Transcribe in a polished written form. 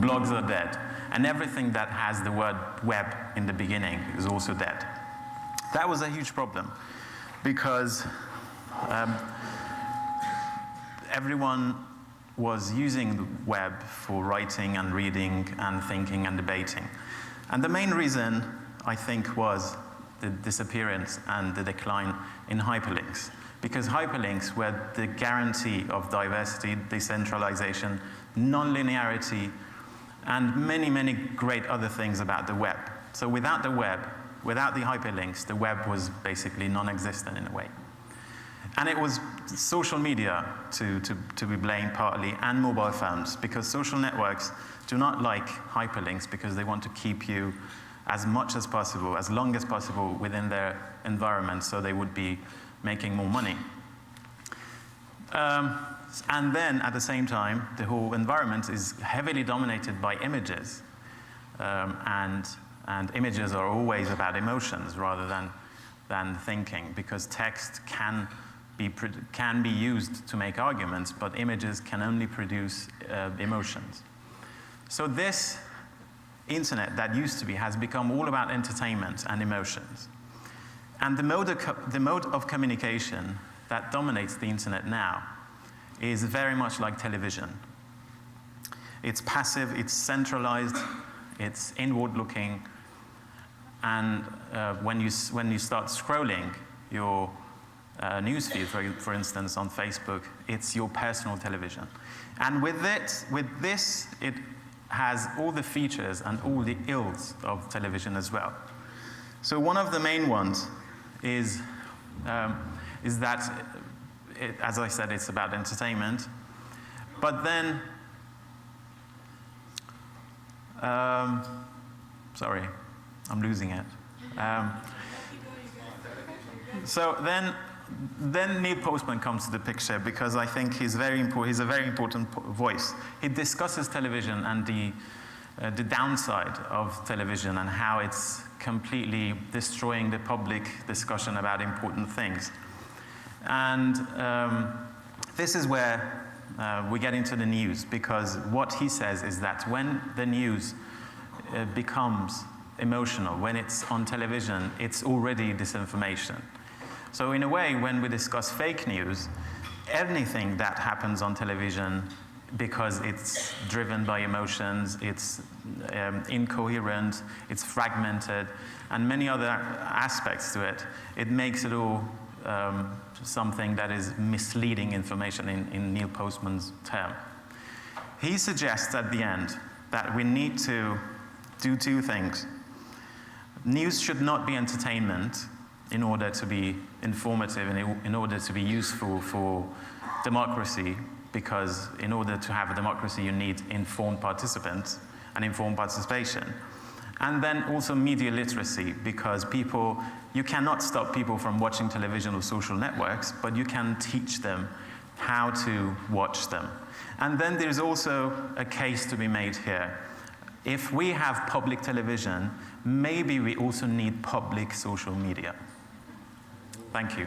blogs are dead. And everything that has the word web in the beginning is also dead. That was a huge problem because everyone was using the web for writing and reading and thinking and debating. And the main reason, I think, was the disappearance and the decline in hyperlinks. Because hyperlinks were the guarantee of diversity, decentralization, non-linearity, and many, many great other things about the web. So without the web, without the hyperlinks, the web was basically non-existent in a way. And it was social media to be blamed partly, and mobile phones, because social networks do not like hyperlinks because they want to keep you as much as possible, as long as possible within their environment, so they would be making more money. And then, at the same time, the whole environment is heavily dominated by images. And images are always about emotions rather than thinking, because text can be used to make arguments, but images can only produce emotions. So this internet that used to be has become all about entertainment and emotions. And the mode of communication that dominates the internet now is very much like television. It's passive, it's centralized, it's inward-looking, and when you start scrolling your newsfeed, for instance, on Facebook, it's your personal television. And with this, it has all the features and all the ills of television as well. So one of the main ones is that, as I said, it's about entertainment. But then, sorry, I'm losing it. So then Neil Postman comes to the picture because I think he's a very important voice. He discusses television and the downside of television and how it's completely destroying the public discussion about important things. And this is where we get into the news, because what he says is that when the news becomes emotional, when it's on television, it's already disinformation. So in a way, when we discuss fake news, anything that happens on television, because it's driven by emotions, it's incoherent, it's fragmented, and many other aspects to it, it makes it all something that is misleading information in Neil Postman's term. He suggests at the end that we need to do two things. News should not be entertainment in order to be informative and in order to be useful for democracy, because in order to have a democracy you need informed participants and informed participation. And then also media literacy, because you cannot stop people from watching television or social networks, but you can teach them how to watch them. And then there's also a case to be made here. If we have public television, maybe we also need public social media. Thank you.